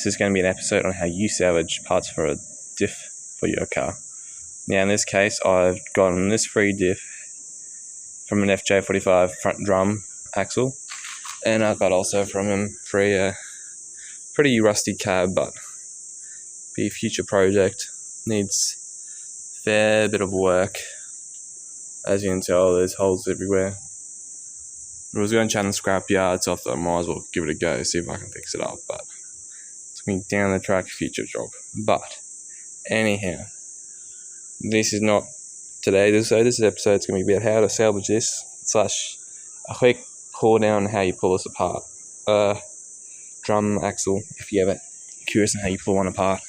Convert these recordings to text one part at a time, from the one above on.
this is going to be an episode on how you salvage parts for a diff for your car. Now in this case, I've gotten this free diff from an Fj45 front drum axle, and I got also from him free a pretty rusty cab, but be a future project. Needs a fair bit of work. As you can tell, there's holes everywhere. I was going to chat in the scrap yard, so I thought I might as well give it a go, see if I can fix it up, but it's going to be down the track future job. But anyhow, this is not today, this episode is going to be about how to salvage this, / a quick pour down on how you pull this apart. Drum axle, if you're ever curious on how you pull one apart.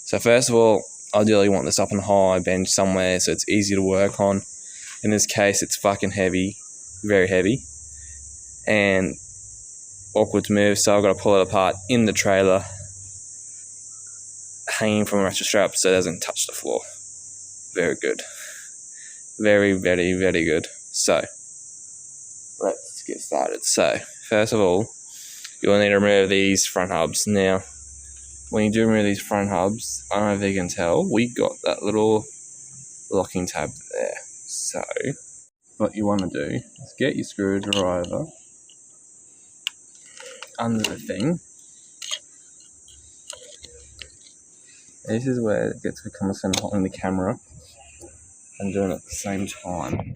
So first of all, ideally you want this up on a high bench somewhere so it's easy to work on. In this case, it's fucking heavy, very heavy, and awkward to move, so I've got to pull it apart in the trailer, hanging from a ratchet strap so it doesn't touch the floor. Very good. Very, very, very good. So, let's get started. So, first of all, you'll need to remove these front hubs. Now, when you do remove these front hubs, I don't know if you can tell, we got that little locking tab there. So, what you want to do is get your screwdriver under the thing. This is where it gets become holding the camera and doing it at the same time.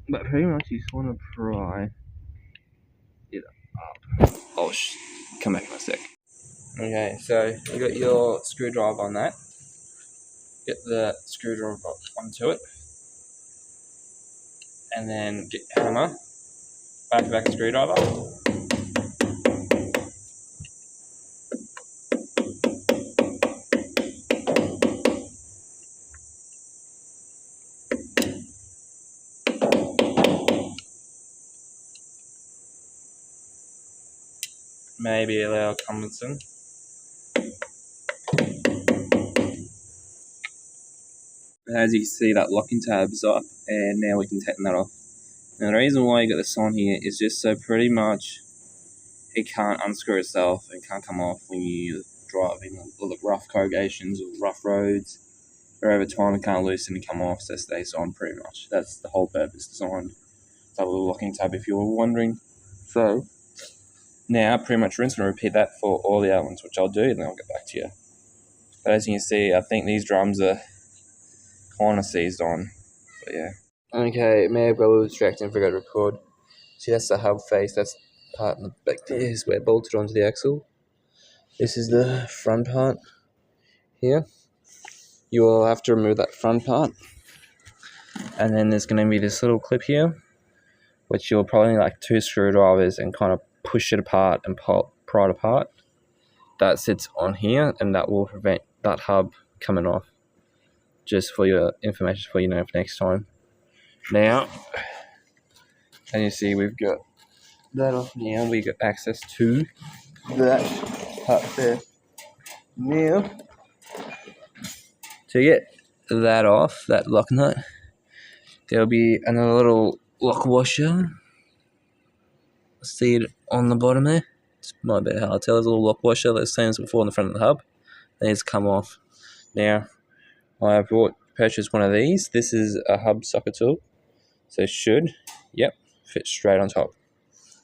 But pretty much you just want to pry it up. I'll come back in a sec. Okay, so you got your screwdriver on that. Get the screwdriver onto it. And then get your hammer. Back screwdriver. Maybe allow Cummington. As you can see, that locking tab's up, and now we can tighten that off. Now the reason why you got this on here is just so pretty much it can't unscrew itself and can't come off when you drive in rough corrugations or rough roads, or over time it can't loosen and come off, so it stays on pretty much. That's the whole purpose designed. That little locking tab, if you were wondering. So now pretty much rinse and repeat that for all the other ones, which I'll do, and then I'll get back to you. But as you can see, I think these drums are kind of seized on, but yeah. Okay, may have got a little distracted and forgot to record. See, that's the hub face, that's the part in the back there is where it bolted onto the axle. This is the front part here. You will have to remove that front part. And then there's going to be this little clip here, which you'll probably need like 2 screwdrivers and kind of push it apart and pry it apart. That sits on here, and that will prevent that hub coming off. Just for your information, for for next time. Now, and you see we've got that off now. We got access to that part there. Now, to get that off, that lock nut, there'll be another little lock washer. See it on the bottom there? It's might be hard to tell. There's a little lock washer that's same as before on the front of the hub. Then it's come off. Now, I purchased one of these. This is a hub socket tool. So it should, fit straight on top.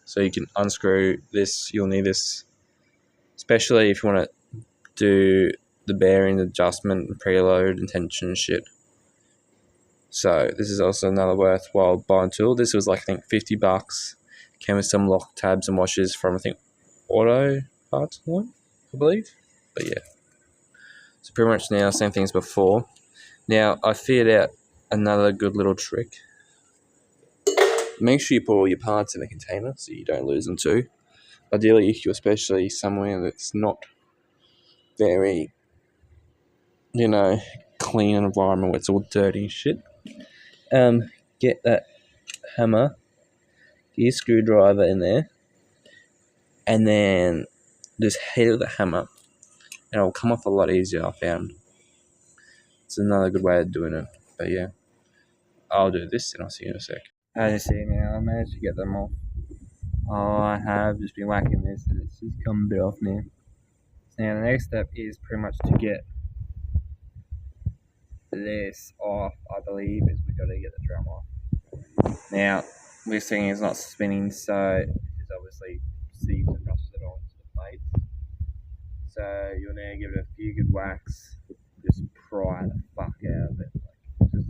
So you can unscrew this. You'll need this, especially if you want to do the bearing adjustment, preload, and tension shit. So this is also another worthwhile buying tool. This was like, I think, $50. Came with some lock tabs and washers from, I think, Auto Parts one, I believe. But yeah. So pretty much now, same thing as before. Now, I figured out another good little trick. Make sure you put all your parts in a container so you don't lose them too. Ideally, if you're especially somewhere that's not very, clean environment where it's all dirty and shit, get that hammer, get your screwdriver in there, and then just hit it with the hammer, and it'll come off a lot easier, I found. It's another good way of doing it. But yeah, I'll do this and I'll see you in a sec. As you see now, I managed to get them off. I have just been whacking this and it's just come a bit off now. Now the next step is pretty much to get this off, I believe, is we've got to get the drum off. Now, this thing is not spinning, so it's obviously seized and rusted onto the plates. So you'll now give it a few good whacks, just pry the fuck out of it. Like, just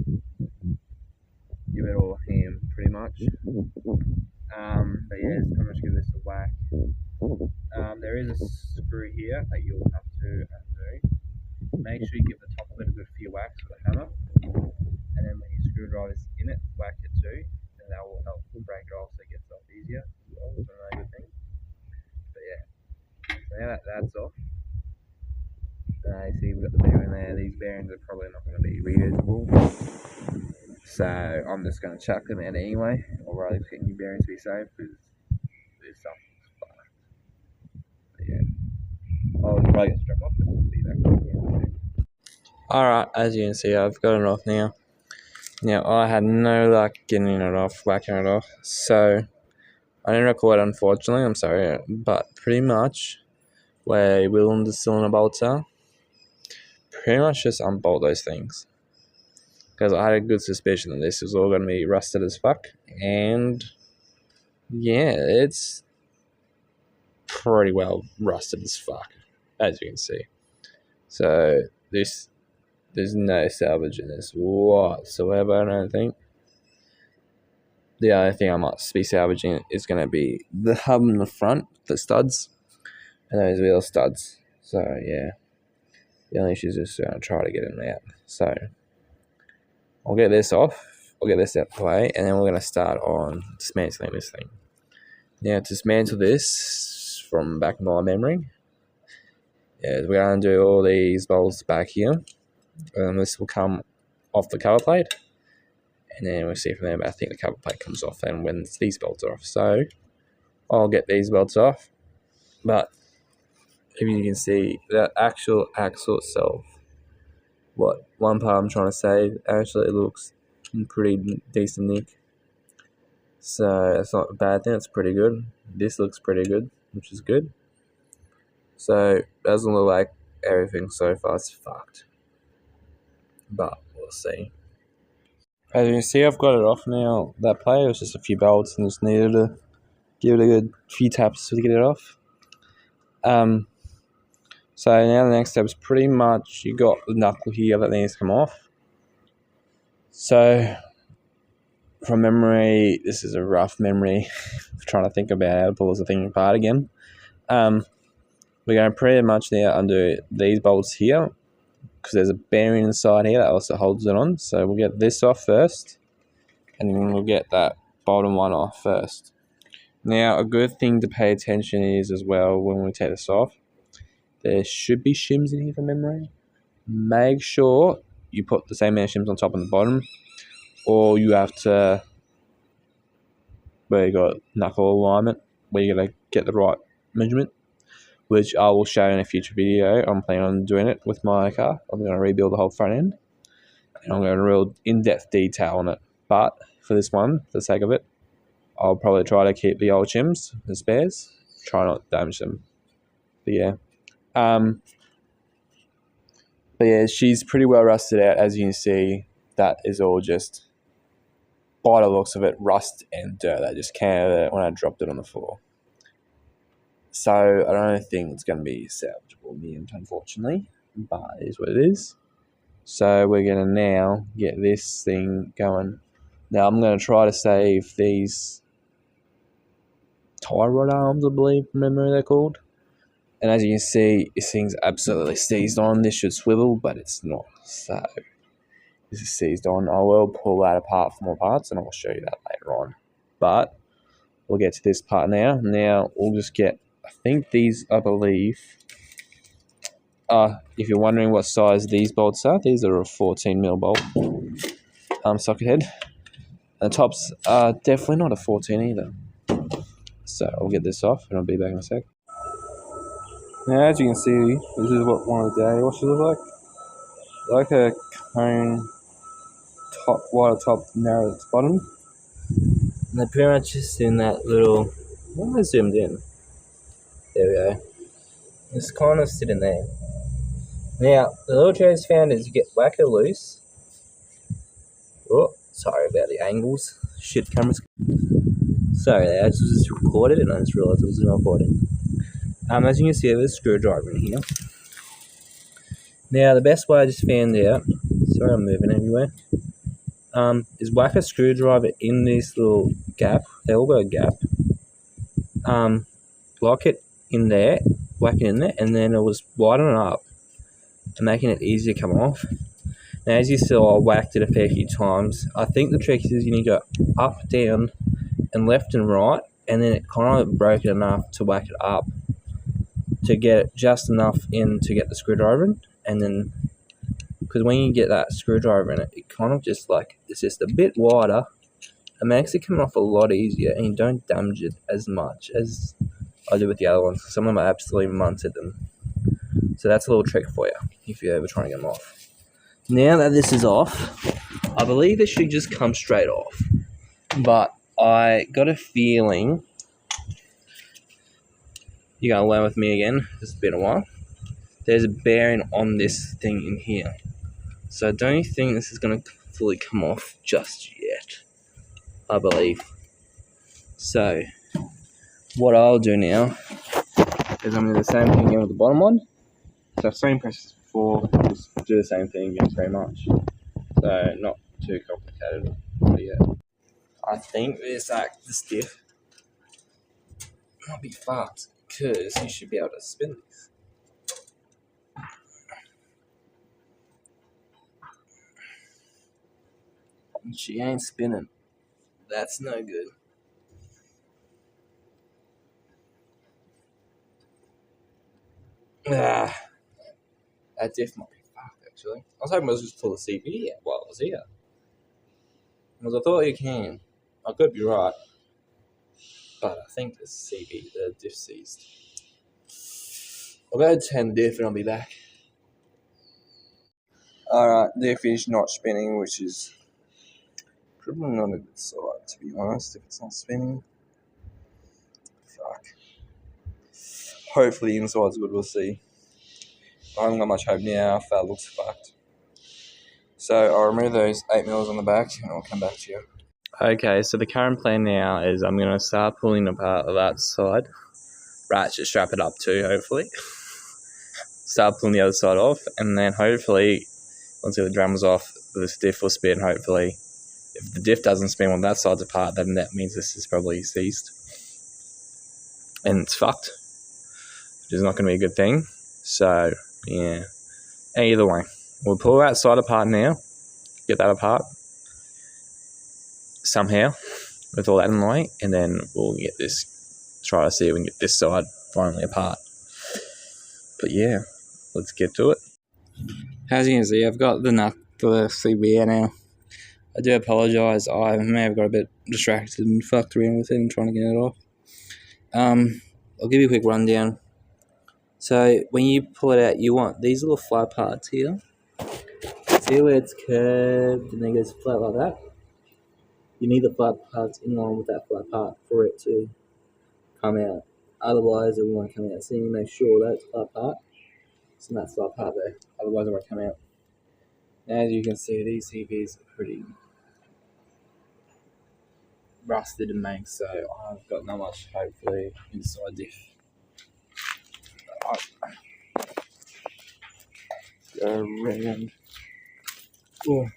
give it all a ham, pretty much. But yeah, just pretty much give this a whack. There is a screw here that you'll have to undo. Make sure you give the top of it a good few whacks with a hammer, and then when your screwdriver's in it, whack it too, and that will help break it off so it gets off easier as well. It's another good thing. But yeah, so now that that's off, you see we've got the bearing there. These bearings are probably not going to be reusable, so I'm just going to chuck them out anyway, or rather get new bearings to be safe because this stuff is fucked. But yeah, I'll probably get struck off, but we'll be back again. Alright, as you can see, I've got it off now. Now, I had no luck getting it off, whacking it off, so I didn't record, unfortunately, I'm sorry, but pretty much where wheeling the cylinder bolts are, pretty much just unbolt those things. Because I had a good suspicion that this was all going to be rusted as fuck, and yeah, it's pretty well rusted as fuck, as you can see. So, there's no salvage in this whatsoever, I don't think. The only thing I might be salvaging is going to be the hub in the front, the studs, and those wheel studs. So, yeah. The only issue is just try to get them out. So, I'll get this off. I'll get this out of the way, and then we're going to start on dismantling this thing. Now, to dismantle this from back in my memory, we're going to do all these bolts back here. This will come off the cover plate, and then we'll see from there. But I think the cover plate comes off and when these bolts are off. So I'll get these bolts off. But if you can see, that actual axle itself, what one part I'm trying to say, actually it looks pretty decent nick. So it's not a bad thing, it's pretty good. This looks pretty good, which is good. So it doesn't look like everything so far is fucked, but we'll see. As you can see, I've got it off now. That plate was just a few bolts and just needed to give it a good few taps to get it off. So now the next step is pretty much you got the knuckle here that needs to come off. So from memory, this is a rough memory of trying to think about how to pull this thing apart again. We're going to pretty much now undo these bolts here, because there's a bearing inside here that also holds it on. So we'll get this off first, and then we'll get that bottom one off first. Now, a good thing to pay attention is as well when we take this off, there should be shims in here from memory. Make sure you put the same amount of shims on top and the bottom, or you have to, where you got knuckle alignment, where you're going to get the right measurement, which I will show in a future video. I'm planning on doing it with my car. I'm going to rebuild the whole front end, and I'm going to real in-depth detail on it. But for this one, for the sake of it, I'll probably try to keep the old shims, the spares, try not to damage them. But yeah, she's pretty well rusted out, as you can see. That is all just, by the looks of it, rust and dirt that just came out of it when I dropped it on the floor. So I don't think it's going to be salvageable in the end, unfortunately, but it is what it is. So we're going to now get this thing going. Now I'm going to try to save these tie rod arms, I believe, from memory they're called. And as you can see, this thing's absolutely seized on. This should swivel, but it's not. So this is seized on. I will pull that apart for more parts, and I'll show you that later on. But we'll get to this part now. Now we'll just get, I think these, I believe, if you're wondering what size these bolts are, these are a 14mm bolt socket head. And the tops are definitely not a 14 either. So I'll get this off and I'll be back in a sec. Now as you can see, this is what one of the day washes look like. Like a cone, wider top, narrow at the bottom. And they're pretty much just in that little almost zoomed in. There we go. It's kind of sitting there. Now, the little trick I found is you get whack it loose. Oh, sorry about the angles. Shit, cameras. Sorry, I just recorded and I just realised it wasn't recording. As you can see, there's a screwdriver in here. Now, the best way I just found out, sorry I'm moving everywhere, is whack a screwdriver in this little gap. They all got a gap. Lock it in there, whack it in there, and then it was widening it up and making it easier to come off. Now, as you saw, I whacked it a fair few times. I think the trick is you need to go up, down, and left and right, and then it kind of broke it enough to whack it up to get it just enough in to get the screwdriver in. And then, because when you get that screwdriver in it, it kind of just like, it's just a bit wider. It makes it come off a lot easier, and you don't damage it as much as I do with the other ones. Some of them are absolutely munted them. So that's a little trick for you if you're ever trying to get them off. Now that this is off, I believe it should just come straight off. But I got a feeling, you're going to learn with me again, it's been a while, there's a bearing on this thing in here. So I don't think this is going to fully come off just yet, I believe. So what I'll do now is I'm going to do the same thing again with the bottom one. So same process before, just do the same thing again pretty much. So not too complicated, but yeah. I think this diff might be fucked because you should be able to spin this. And she ain't spinning. That's no good. That diff might be fucked actually. I was hoping it was just pull the CV out while it was here. Because I thought you can. I could be right. But I think the diff seized. I'll go 10 diff and I'll be back. Alright, diff is not spinning, which is probably not a good side, to be honest, if it's not spinning. Fuck. Hopefully the inside's good, we'll see. I haven't got much hope now if that looks fucked. So I'll remove those 8mm on the back and I'll come back to you. Okay, so the current plan now is I'm going to start pulling apart that side. Ratchet strap it up too, hopefully. Start pulling the other side off, and then hopefully, once the drum is off, this diff will spin, hopefully. If the diff doesn't spin when that side's apart, then that means this is probably seized. And it's fucked, which is not going to be a good thing. So, yeah. Either way, we'll pull that side apart now, get that apart somehow, with all that in the way, and then we'll get this, try to see if we can get this side finally apart. But yeah, let's get to it. As you can see, I've got the CBA now. I do apologise, I may have got a bit distracted and fucked around with it and trying to get it off. I'll give you a quick rundown. So when you pull it out, you want these little flat parts here. See where it's curved and then goes flat like that? You need the flat parts in line with that flat part for it to come out. Otherwise, it won't come out. So you need to make sure that's flat part. It's not flat part there. Otherwise, it won't come out. As you can see, these CVs are pretty rusted and manx, so I've got not much hope for the inside diff. Go around. Oh.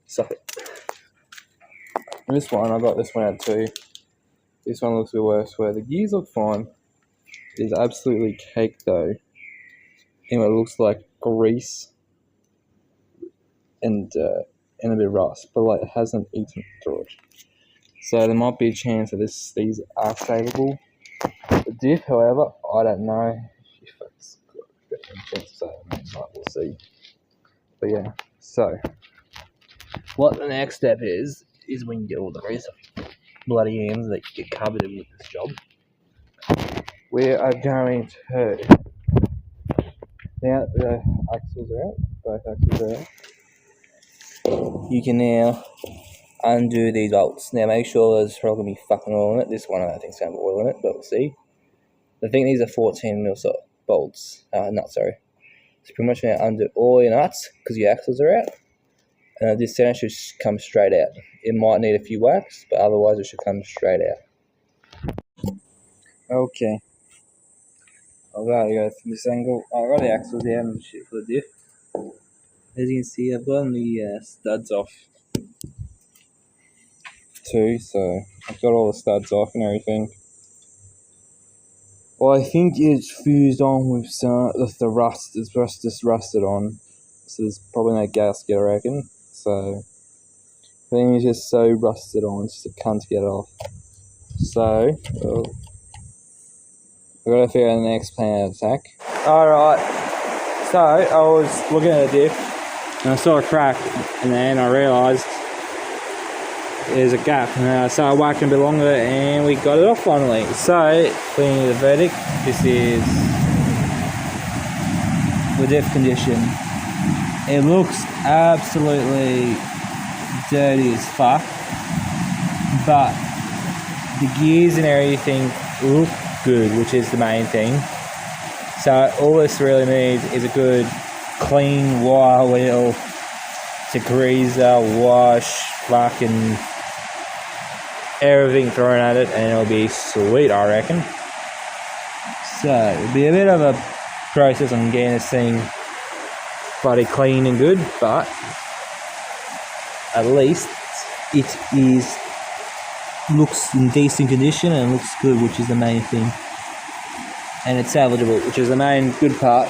Suck it. This one, I got this one out too. This one looks a bit worse, where the gears look fine. It is absolutely caked though. Anyway, it looks like grease and a bit of rust, but like it hasn't eaten through it. So there might be a chance that these are savable. The diff, however, I don't know if it's got a chance of saving. We'll see. But yeah, so what the next step is when you get all the grease off bloody ends that get covered in with this job, we are going to, now the axles are out, both axles are out, you can now undo these bolts. Now make sure there's probably going to be fucking oil in it. This one I don't think it's going to have oil in it, but we'll see. I think these are 14mm bolts. Nuts, sorry. So pretty much going to undo all your nuts because your axles are out. And this center should come straight out. It might need a few whacks, but otherwise it should come straight out. Okay. I'll go from this angle. I've got the axles out and shit for the diff. As you can see, I've gotten the studs off too, so I've got all the studs off and everything. Well, I think it's fused on with the rust. It's just rusted on, so there's probably no gasket, I reckon. So I think it's just so rusted on, it's just a cunt to get it off. So I've got to figure out the next plan of attack. Alright, so I was looking at the diff and I saw a crack, and then I realised there's a gap, and I started whacking a bit longer and we got it off finally. So, cleaning the verdict, this is the diff condition. It looks absolutely dirty as fuck, but the gears and everything look good, which is the main thing. So all this really needs is a good clean wire wheel, degreaser, wash, fucking everything thrown at it, and it'll be sweet, I reckon. So it'll be a bit of a process on getting this thing bloody clean and good, but at least it looks in decent condition and looks good, which is the main thing. And it's salvageable, which is the main good part.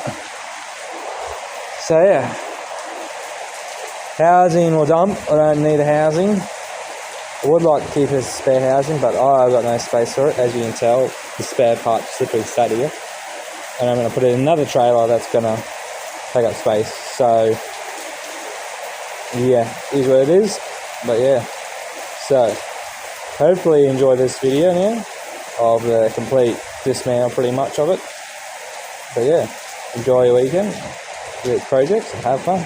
So yeah, housing or dump. I don't need a housing. I would like to keep a spare housing, but I've got no space for it. As you can tell, the spare part slippery sat here, and I'm going to put it in another trailer that's going to take up space. So yeah, is what it is. But yeah, so hopefully you enjoy this video now of the complete dismantle, pretty much of it. But yeah, enjoy your weekend, do projects, and have fun.